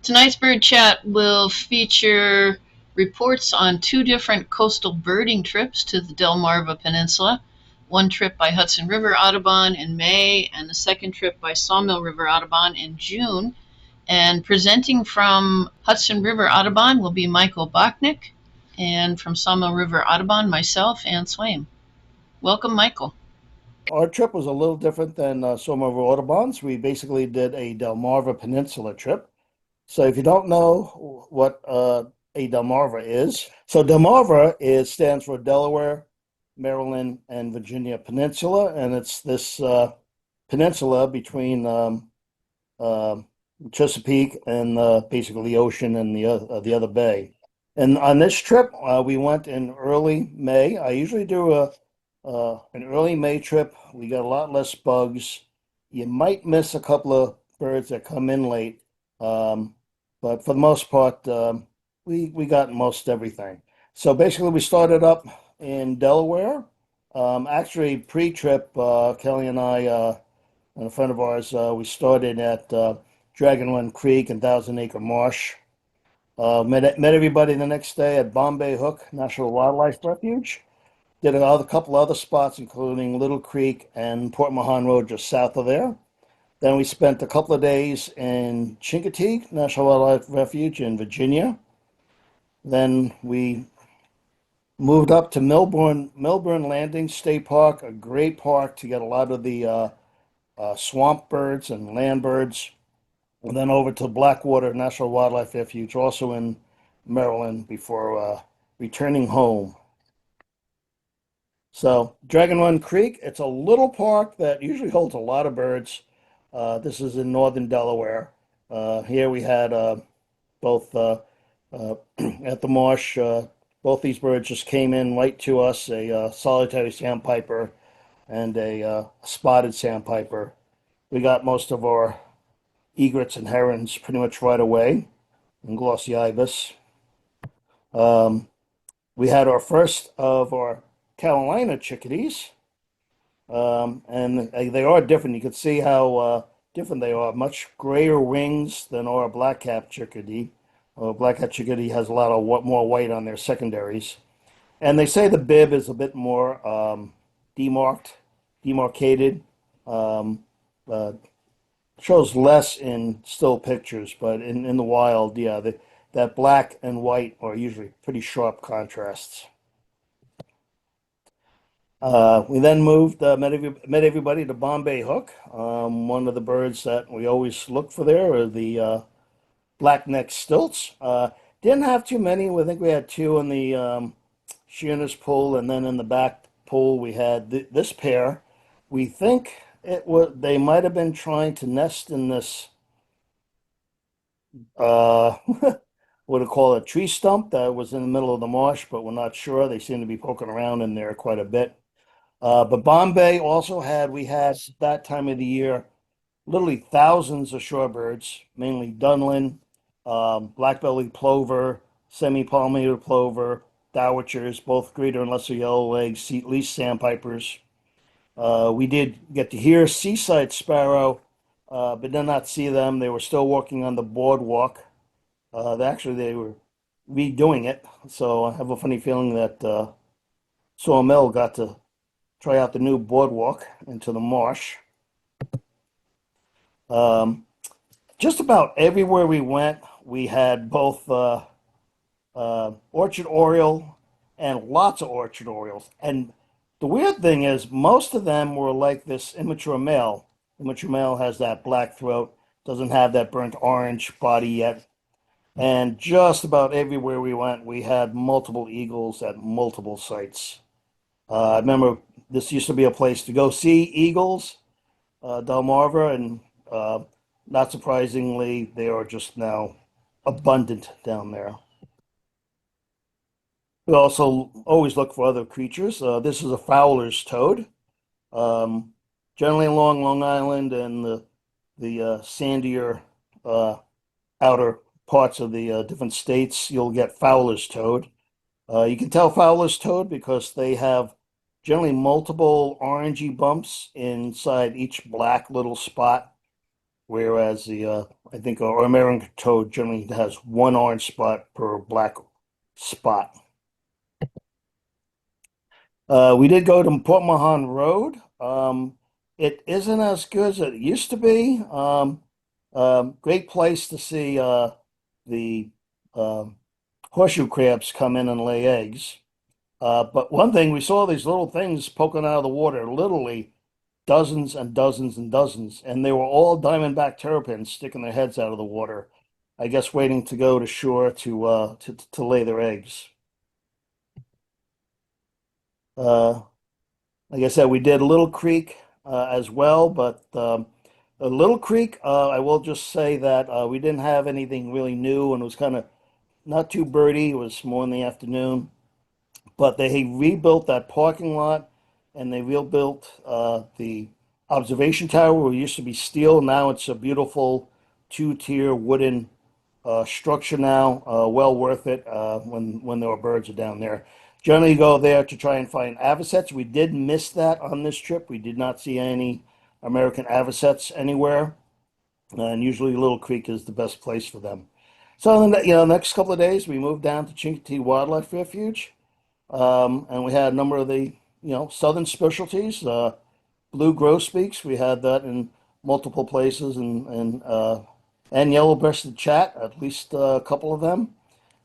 Tonight's bird chat will feature reports on two different coastal birding trips to the DelMarVa Peninsula. One trip by Hudson River Audubon in May, and the second trip by Sawmill River Audubon in June. And presenting from Hudson River Audubon will be Michael Bachnick, and from Sawmill River Audubon, myself, Ann Swaim. Welcome, Michael. Our trip was a little different than some of our Autobahns. We basically did a Delmarva Peninsula trip. So if you don't know what a Delmarva is, so Delmarva stands for Delaware, Maryland, and Virginia Peninsula, and it's this peninsula between uh, Chesapeake and basically the ocean and the other bay. And on this trip, we went in early May. I usually do an early May trip. We got a lot less bugs. You might miss a couple of birds that come in late, um, but for the most part, we got most everything. So basically, we started up in Delaware. Actually, pre-trip, Kelly and I and a friend of ours, we started at Dragon Run Creek and Thousand Acre Marsh. Met everybody the next day at Bombay Hook National Wildlife Refuge. Did a couple other spots, including Little Creek and Port Mahon Road, just south of there. Then we spent a couple of days in Chincoteague National Wildlife Refuge in Virginia. Then we moved up to Milburn Landing State Park, a great park to get a lot of the swamp birds and land birds. And then over to Blackwater National Wildlife Refuge, also in Maryland, before returning home. So, Dragon Run Creek, it's a little park that usually holds a lot of birds. This is in northern Delaware. Here we had both uh, at the marsh, both these birds just came in right to us, a solitary sandpiper and a spotted sandpiper. We got most of our egrets and herons pretty much right away, and glossy ibis. Um, we had our first of our Carolina chickadees. And they are different. You can see how different they are. Much grayer wings than our black-capped chickadee. Black-capped chickadee has a lot of more white on their secondaries. And they say the bib is a bit more demarcated. Um, uh, Shows less in still pictures, but in the wild, yeah, that black and white are usually pretty sharp contrasts. We then met everybody to Bombay Hook. One of the birds that we always look for there are the black-necked stilts. Didn't have too many. I think we had two in the Shearner's pool, and then in the back pool we had this pair. We think they might have been trying to nest in this what do you call it, tree stump that was in the middle of the marsh, but we're not sure. They seem to be poking around in there quite a bit. But Bombay also we had that time of the year, literally thousands of shorebirds, mainly dunlin, black-bellied plover, semi-palmated plover, dowitchers, both greater and lesser yellowlegs, least sandpipers. We did get to hear seaside sparrow, but did not see them. They were still walking on the boardwalk. They were redoing it, so I have a funny feeling that Sawmill got to try out the new boardwalk into the marsh. Um, just about everywhere we went, we had both orchard oriole and lots of orchard orioles. And the weird thing is, most of them were like this immature male. Immature male has that black throat, doesn't have that burnt orange body yet. And just about everywhere we went, we had multiple eagles at multiple sites. I remember this used to be a place to go see eagles, Delmarva, and uh, not surprisingly, they are just now abundant down there. We also always look for other creatures. This is a Fowler's toad. Um, Generally along Long Island and the sandier uh, outer parts of the different states, you'll get Fowler's toad. You can tell Fowler's toad because they have generally multiple orangey bumps inside each black little spot, whereas the I think our American toad generally has one orange spot per black spot. We did go to Port Mahon Road. It isn't as good as it used to be. Great place to see the um horseshoe crabs come in and lay eggs. But one thing, we saw these little things poking out of the water, literally dozens and dozens and dozens, and they were all diamondback terrapins sticking their heads out of the water, I guess waiting to go to shore to lay their eggs. Uh, like I said, we did Little Creek as well, but Little Creek, I will just say that we didn't have anything really new, and it was kind of not too birdy. It was more in the afternoon. But they rebuilt that parking lot and they rebuilt the observation tower where it used to be steel. Now it's a beautiful two-tier wooden structure now. Well worth it when there were birds are down there. Generally go there to try and find avocets. We did miss that on this trip. We did not see any American avocets anywhere. And usually Little Creek is the best place for them. So, next couple of days we moved down to Chincoteague Wildlife Refuge. And we had a number of the, southern specialties. Blue grosbeaks, we had that in multiple places, and yellow-breasted chat, at least a couple of them.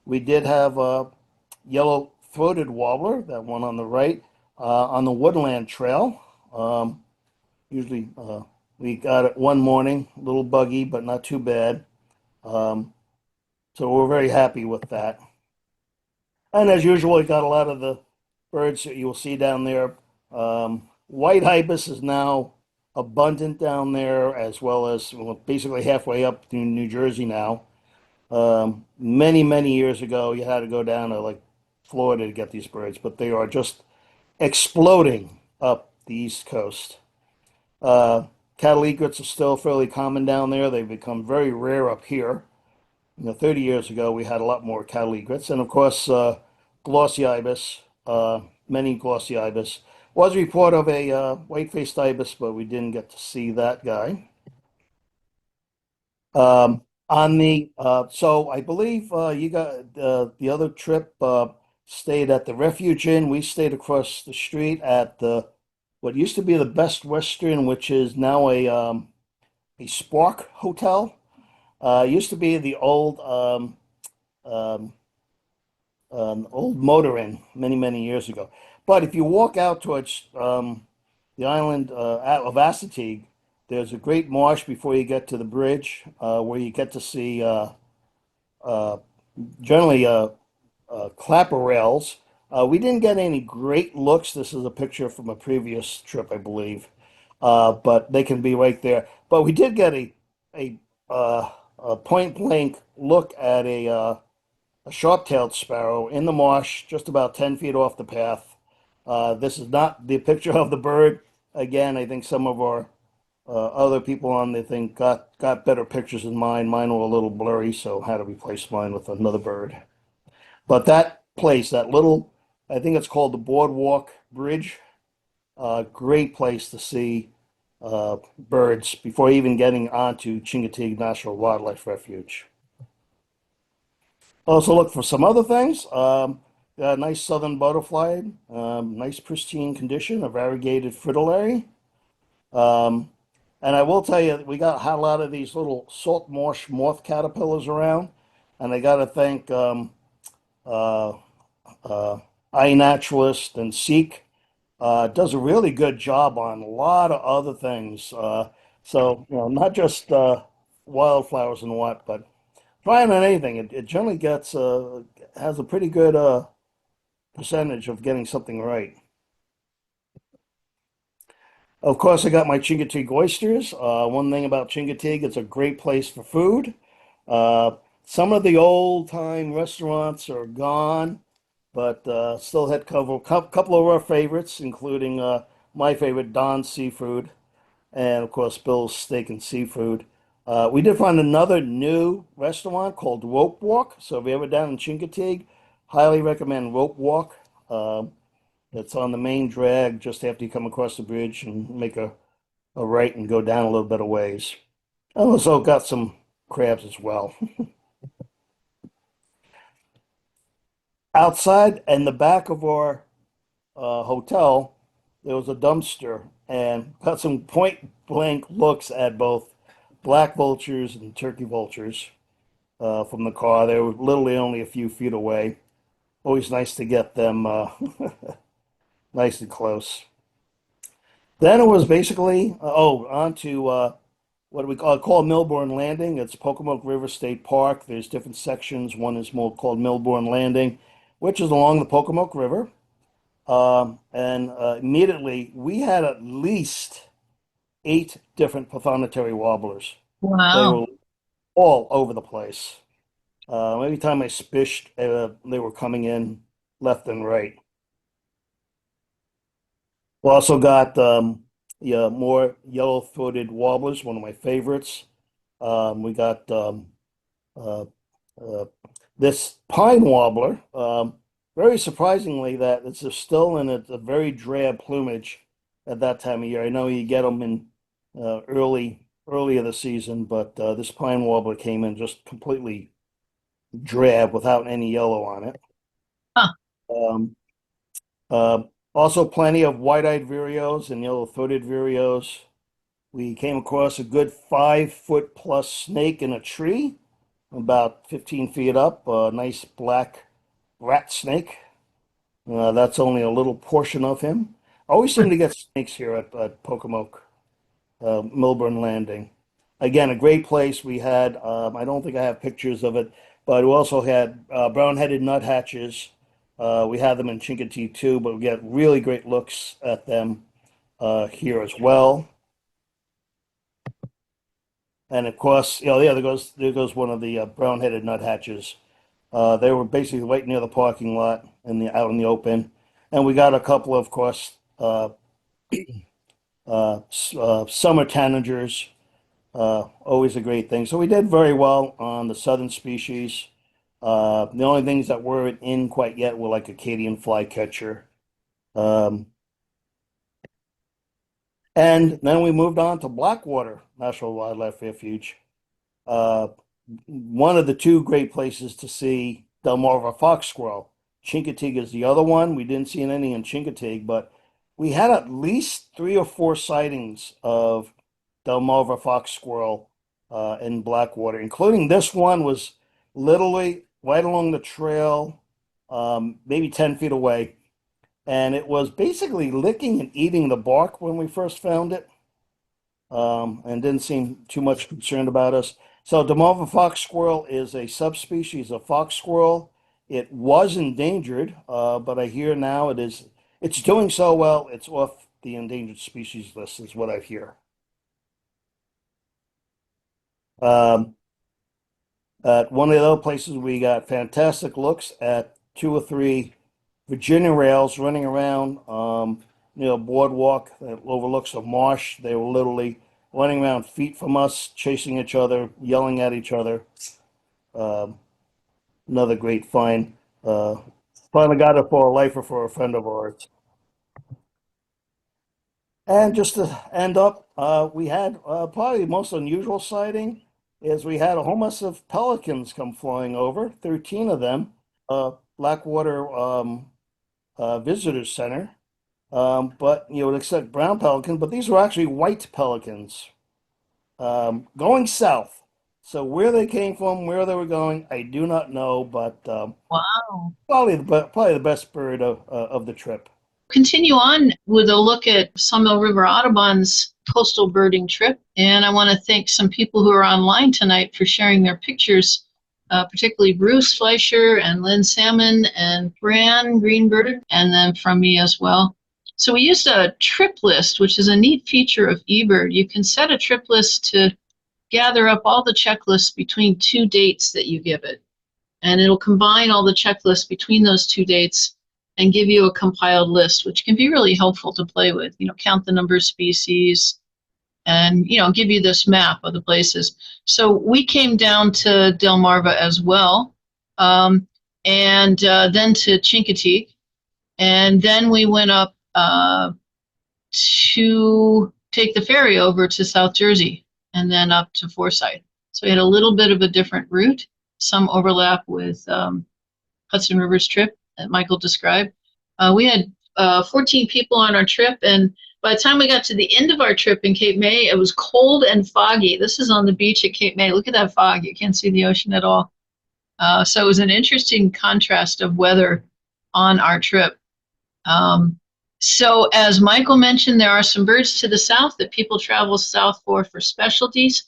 We did have yellow-throated warbler, that one on the right, on the Woodland Trail. Usually, we got it one morning, a little buggy, but not too bad. Um, so we're very happy with that. And as usual, you got a lot of the birds that you'll see down there. White ibis is now abundant down there, as well as well, basically halfway up to New Jersey now. Many, many years ago, you had to go down to like Florida to get these birds, but they are just exploding up the East Coast. Uh, Cattle egrets are still fairly common down there. They've become very rare up here. 30 years ago, we had a lot more cattle egrets, and of course, glossy ibis, many glossy ibis. Was a report of a white-faced ibis, but we didn't get to see that guy. So I believe you got the other trip stayed at the Refuge Inn. We stayed across the street at the what used to be the Best Western, which is now a Spark Hotel. Used to be the um, old motor inn many, many years ago. But if you walk out towards the island of Assateague, there's a great marsh before you get to the bridge where you get to see uh, generally clapper rails. We didn't get any great looks. This is a picture from a previous trip, I believe, but they can be right there. But we did get a, a point blank look at a sharp-tailed sparrow in the marsh, just about 10 feet off the path. This is not the picture of the bird. Again, I think some of our other people on the thing got better pictures than mine. Mine were a little blurry, so I had to replace mine with another bird. But that place, that little, I think it's called the Boardwalk Bridge, great place to see birds before even getting onto Chincoteague National Wildlife Refuge. Also look for some other things. A nice southern butterfly, nice pristine condition, a variegated fritillary. Um, and I will tell you, we got had a lot of these little salt marsh moth caterpillars around, and I got to thank uh, uh, iNaturalist and Seek. Does a really good job on a lot of other things. So, not just wildflowers and what, but trying on anything. It generally gets has a pretty good percentage of getting something right. Of course, I got my Chincoteague oysters. One thing about Chincoteague, it's a great place for food. Uh, some of the old time restaurants are gone, but still had couple of our favorites, including my favorite, Don's Seafood, and of course, Bill's Steak and Seafood. We did find another new restaurant called Rope Walk. So if you're ever down in Chincoteague, highly recommend Rope Walk. It's on the main drag just after you come across the bridge and make a right and go down a little bit of ways. I also got some crabs as well. Outside in the back of our hotel, there was a dumpster and got some point blank looks at both black vultures and turkey vultures from the car. They were literally only a few feet away. Always nice to get them nice and close. Then it was basically, on to what we call Milbourne Landing. It's Pocomoke River State Park. There's different sections. One is more called Milbourne Landing, which is along the Pocomoke River. And immediately we had at least 8 different prothonotary warblers. They Wow. were all over the place. Every time I spished, they were coming in left and right. We also got yeah, more yellow-throated warblers, one of my favorites. We got uh, uh, this pine warbler. Very surprisingly, that it's still in a very drab plumage at that time of year. I know you get them in early of the season, but this pine warbler came in just completely drab without any yellow on it. Huh. Um, uh, Also, plenty of white-eyed vireos and yellow-throated vireos. We came across a good 5 foot plus snake in a tree, about 15 feet up, a nice black rat snake. That's only a little portion of him. Always seem to get snakes here at Pocomoke, Milburn Landing. Again, a great place. We had, I don't think I have pictures of it, but we also had brown-headed nuthatches. We had them in Chincoteague too, but we get really great looks at them here as well. And of course, yeah, there goes one of the brown-headed nuthatches. They were basically right near the parking lot out in the open, and we got a couple of course, summer tanagers. Always a great thing. So we did very well on the southern species. The only things that weren't in quite yet were like Acadian flycatcher. Um, and then we moved on to Blackwater National Wildlife Refuge. Uh, One of the two great places to see DelMarVa fox squirrel. Chincoteague is the other one. We didn't see any in Chincoteague, but we had at least 3 or 4 sightings of DelMarVa fox squirrel in Blackwater, including this one was literally right along the trail, maybe 10 feet away. And it was basically licking and eating the bark when we first found it, and didn't seem too much concerned about us. So Demalva fox squirrel is a subspecies of fox squirrel. It was endangered, but I hear now it's doing so well it's off the endangered species list, is what I hear. Um, at one of the other places, we got fantastic looks at 2 or 3 Virginia rails running around near a boardwalk that overlooks a marsh. They were literally running around feet from us, chasing each other, yelling at each other. Um, Another great find. Uh, Finally got it for a lifer for a friend of ours. And just to end up, we had probably the most unusual sighting is we had a whole mess of pelicans come flying over, 13 of them, Blackwater Visitor Center. But you would expect brown pelicans, but these were actually white pelicans going south. So where they came from, where they were going, I do not know, but Wow. probably the best bird of the trip. Continue on with a look at Sawmill River Audubon's coastal birding trip. And I want to thank some people who are online tonight for sharing their pictures, particularly Bruce Fleischer and Lynn Salmon and Bran Greenbirded, and then from me as well. So we used a trip list, which is a neat feature of eBird. You can set a trip list to gather up all the checklists between 2 dates that you give it. And it'll combine all the checklists between those 2 dates and give you a compiled list, which can be really helpful to play with. Count the number of species and, give you this map of the places. So we came down to DelMarVa as well, and then to Chincoteague. And then we went up to take the ferry over to South Jersey and then up to Forsyth. So we had a little bit of a different route, some overlap with Hudson River's trip that Michael described. We had 14 people on our trip, and by the time we got to the end of our trip in Cape May, it was cold and foggy. This is on the beach at Cape May. Look at that fog. You can't see the ocean at all. So it was an interesting contrast of weather on our trip. So as Michael mentioned, there are some birds to the south that people travel south for specialties,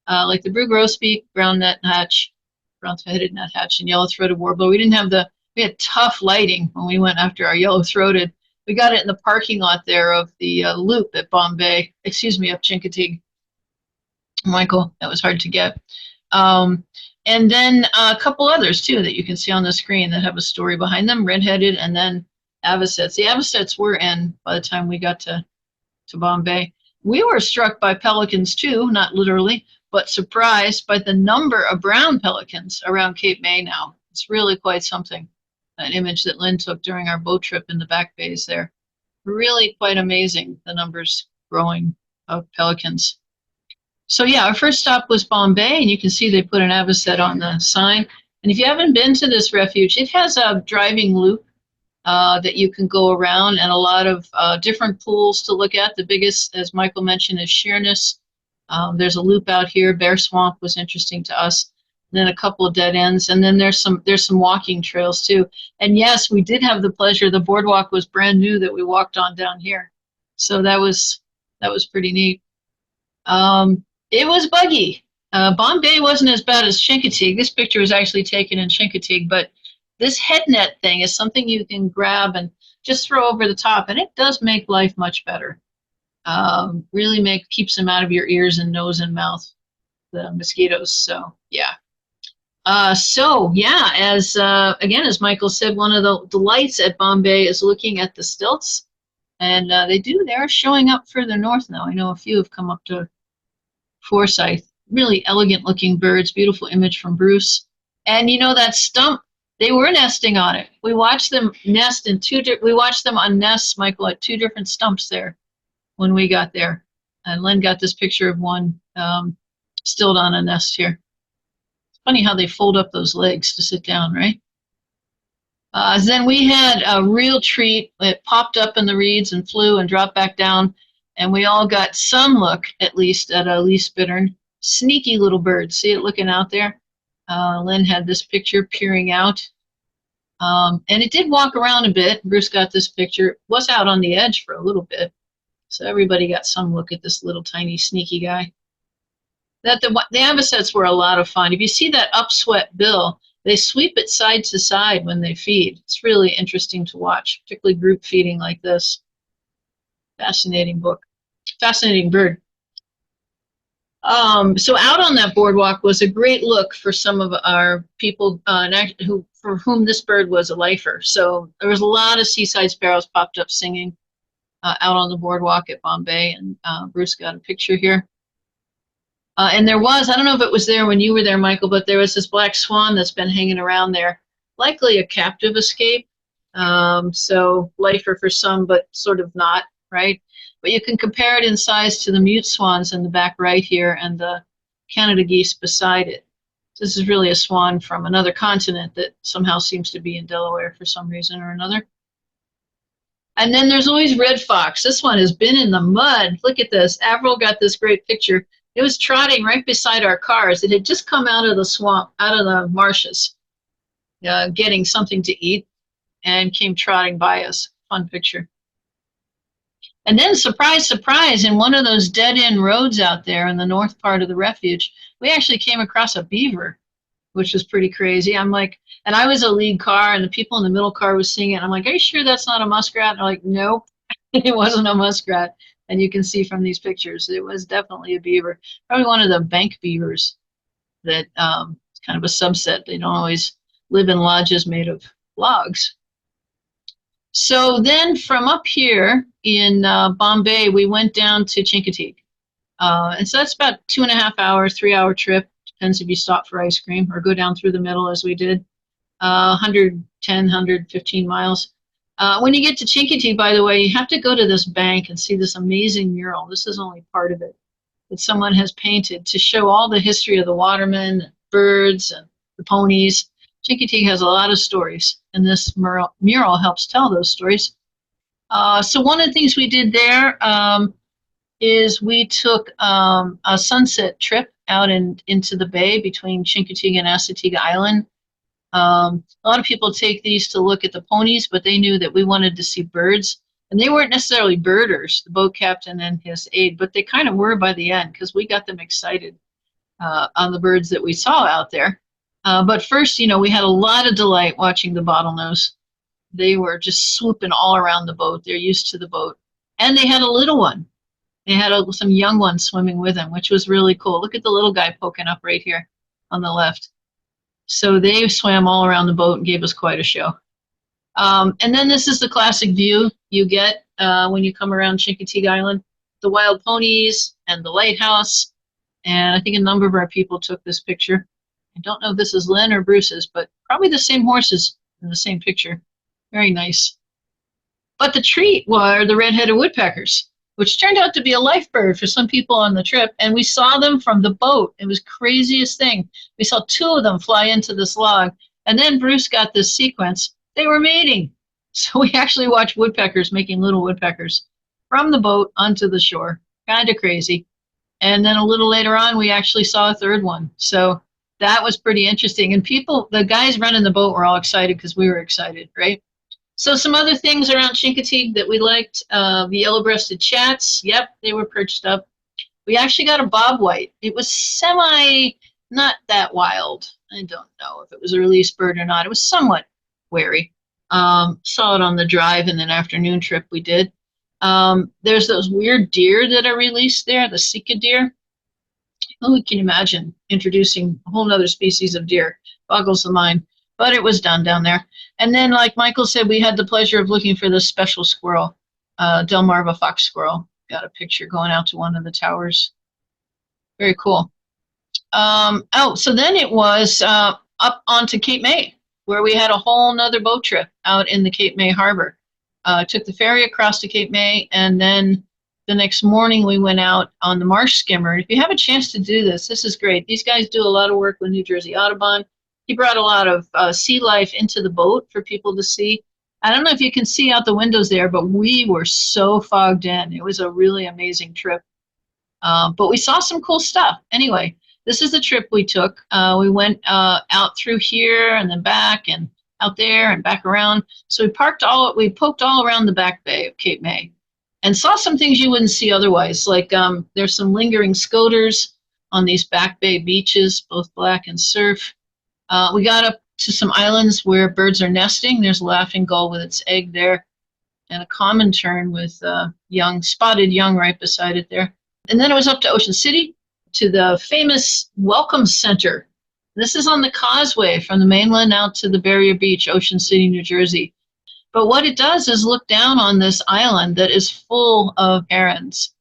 like the blue grosbeak, brown nuthatch, brown-headed nuthatch, and yellow-throated warbler. We had tough lighting when we went after our yellow-throated. We got it in the parking lot there of the loop at Bombay, excuse me, up Chincoteague. Michael, that was hard to get. And then a couple others too that you can see on the screen that have a story behind them, red-headed, and then avocets. The avocets were in by the time we got to Bombay. We were struck by pelicans too, not literally, but surprised by the number of brown pelicans around Cape May now. It's really quite something. An image that Lynn took during our boat trip in the back bays there. Really quite amazing, the numbers growing of pelicans. So yeah, our first stop was Bombay, and you can see they put an avocet on the sign. And if you haven't been to this refuge, it has a driving loop that you can go around, and a lot of different pools to look at. The biggest, as Michael mentioned, is Sheerness. There's a loop out here. Bear Swamp was interesting to us. And then a couple of dead ends, and then there's some walking trails too. And yes, we did have the pleasure. The boardwalk was brand new that we walked on down here, so that was pretty neat. It was buggy. Bombay wasn't as bad as Chincoteague. This picture was actually taken in Chincoteague, but this head net thing is something you can grab and just throw over the top, and it does make life much better. Really keeps them out of your ears and nose and mouth, the mosquitoes. So yeah. As Michael said, one of the delights at Bombay is looking at the stilts, and they're showing up further north now. I know a few have come up to Forsyth. Really elegant looking birds, beautiful image from Bruce. And you know that stump, they were nesting on it. We watched them nest we watched them on nests, Michael, at two different stumps there when we got there. And Len got this picture of one stilled on a nest here. It's funny how they fold up those legs to sit down, right? Then we had a real treat. It popped up in the reeds and flew and dropped back down, and we all got some look, at least, at a leaf bittern. Sneaky little bird. See it looking out there? Lynn had this picture peering out. And it did walk around a bit. Bruce got this picture. It was out on the edge for a little bit. So everybody got some look at this little tiny sneaky guy. The avocets were a lot of fun. If you see that upswept bill, they sweep it side to side when they feed. It's really interesting to watch, particularly group feeding like this. Fascinating bird. So out on that boardwalk was a great look for some of our people for whom this bird was a lifer. So there was a lot of seaside sparrows popped up singing out on the boardwalk at Bombay, and Bruce got a picture here. And there was, I don't know if it was there when you were there, Michael, but there was this black swan that's been hanging around there, likely a captive escape. So lifer for some, but sort of not, right? But you can compare it in size to the mute swans in the back right here and the Canada geese beside it. This is really a swan from another continent that somehow seems to be in Delaware for some reason or another. And then there's always red fox. This one has been in the mud. Look at this. Avril got this great picture. It was trotting right beside our cars. It had just come out of the swamp, out of the marshes, getting something to eat, and came trotting by us. Fun picture. And then, surprise, surprise, in one of those dead-end roads out there in the north part of the refuge, we actually came across a beaver, which was pretty crazy. I'm like, and I was a lead car, and the people in the middle car was singing. I'm like, are you sure that's not a muskrat? And they're like, nope, it wasn't a muskrat. And you can see from these pictures, it was definitely a beaver. Probably one of the bank beavers that kind of a subset. They don't always live in lodges made of logs. So then from up here in Bombay, we went down to Chincoteague. And so that's about 2.5 hours, 3-hour trip. Depends if you stop for ice cream or go down through the middle as we did. 110, 115 miles. When you get to Chincoteague, by the way, you have to go to this bank and see this amazing mural. This is only part of it. that someone has painted to show all the history of the watermen, birds, and the ponies. Chincoteague has a lot of stories, and this mural helps tell those stories. So one of the things we did there is we took a sunset trip out into the bay between Chincoteague and Assateague Island. A lot of people take these to look at the ponies, but they knew that we wanted to see birds. And they weren't necessarily birders, the boat captain and his aide, but they kind of were by the end because we got them excited on the birds that we saw out there. But first, we had a lot of delight watching the bottlenose. They were just swooping all around the boat. They're used to the boat. And they had a little one. They had some young ones swimming with them, which was really cool. Look at the little guy poking up right here on the left. So they swam all around the boat and gave us quite a show. And then this is the classic view you get when you come around Chincoteague Island. The wild ponies and the lighthouse. And I think a number of our people took this picture. I don't know if this is Lynn or Bruce's, but probably the same horses in the same picture. Very nice. But the treat were the red-headed woodpeckers, which turned out to be a life bird for some people on the trip. And we saw them from the boat. It was the craziest thing. We saw two of them fly into this log. And then Bruce got this sequence. They were mating. So we actually watched woodpeckers making little woodpeckers from the boat onto the shore. Kind of crazy. And then a little later on, we actually saw a third one. So that was pretty interesting. And the guys running the boat were all excited because we were excited, right? So some other things around Chincoteague that we liked, the yellow-breasted chats. Yep, they were perched up. We actually got a bobwhite. It was not that wild. I don't know if it was a release bird or not. It was somewhat wary. Saw it on the drive in an afternoon trip we did. There's those weird deer that are released there, the Sika deer. Who can imagine introducing a whole other species of deer? Boggles the mind. But it was done down there. And then, like Michael said, we had the pleasure of looking for this special squirrel, DelMarVa fox squirrel. Got a picture going out to one of the towers. Very cool. So then it was up onto Cape May, where we had a whole nother boat trip out in the Cape May harbor. Took the ferry across to Cape May, and then the next morning we went out on the marsh skimmer. If you have a chance to do this, this is great. These guys do a lot of work with New Jersey Audubon. He brought a lot of sea life into the boat for people to see. I don't know if you can see out the windows there, but we were so fogged in. It was a really amazing trip. But we saw some cool stuff. Anyway, this is the trip we took. We went out through here and then back and out there and back around. So we poked all around the back bay of Cape May and saw some things you wouldn't see otherwise. Like there's some lingering scoters on these back bay beaches, both black and surf. We got up to some islands where birds are nesting. There's a laughing gull with its egg there, and a common tern with spotted young right beside it there. And then it was up to Ocean City, to the famous Welcome Center. This is on the causeway from the mainland out to the barrier beach, Ocean City, New Jersey. But what it does is look down on this island that is full of herons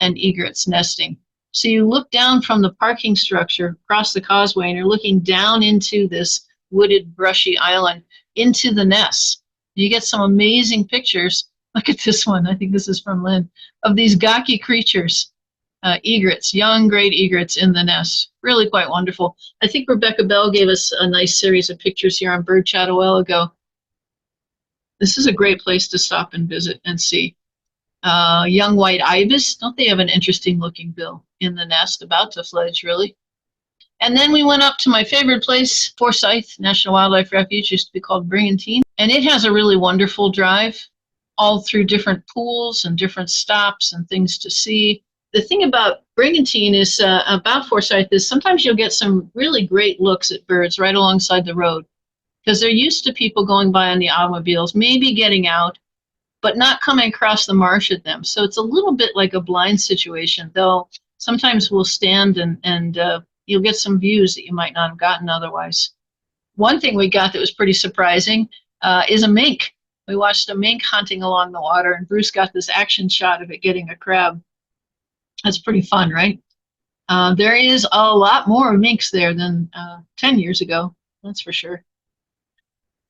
and egrets nesting. So you look down from the parking structure across the causeway, and you're looking down into this wooded, brushy island, into the nests. You get some amazing pictures. Look at this one. I think this is from Lynn, of these gawky creatures, egrets, young great egrets in the nest. Really quite wonderful. I think Rebecca Bell gave us a nice series of pictures here on Bird Chat a while ago. This is a great place to stop and visit and see. Young white ibis, don't they have an interesting looking bill in the nest, about to fledge, really? And then we went up to my favorite place, Forsyth National Wildlife Refuge, used to be called Brigantine, and it has a really wonderful drive all through different pools and different stops and things to see. The thing about Brigantine is, about Forsyth, is sometimes you'll get some really great looks at birds right alongside the road, because they're used to people going by on the automobiles, maybe getting out, but not coming across the marsh at them. So it's a little bit like a blind situation, though sometimes we'll stand and you'll get some views that you might not have gotten otherwise. One thing we got that was pretty surprising is a mink. We watched a mink hunting along the water, and Bruce got this action shot of it getting a crab. That's pretty fun, right? There is a lot more minks there than 10 years ago, that's for sure.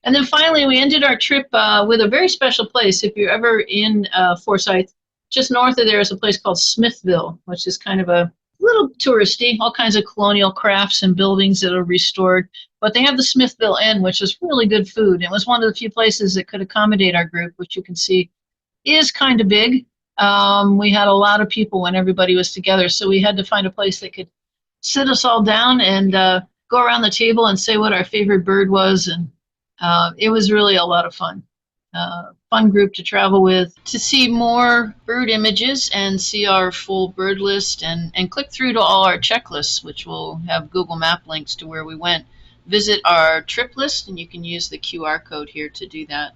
And then finally, we ended our trip with a very special place. If you're ever in Forsyth, just north of there is a place called Smithville, which is kind of a little touristy, all kinds of colonial crafts and buildings that are restored. But they have the Smithville Inn, which is really good food. It was one of the few places that could accommodate our group, which you can see is kind of big. We had a lot of people when everybody was together, so we had to find a place that could sit us all down and go around the table and say what our favorite bird was, and it was really a lot of fun. Fun group to travel with. To see more bird images and see our full bird list and click through to all our checklists, which will have Google Map links to where we went, visit our trip list, and you can use the QR code here to do that.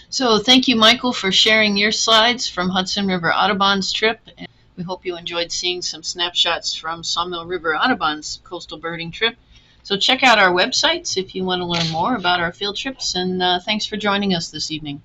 So thank you, Michael, for sharing your slides from Hudson River Audubon's trip. And we hope you enjoyed seeing some snapshots from Sawmill River Audubon's coastal birding trip. So check out our websites if you want to learn more about our field trips, and thanks for joining us this evening.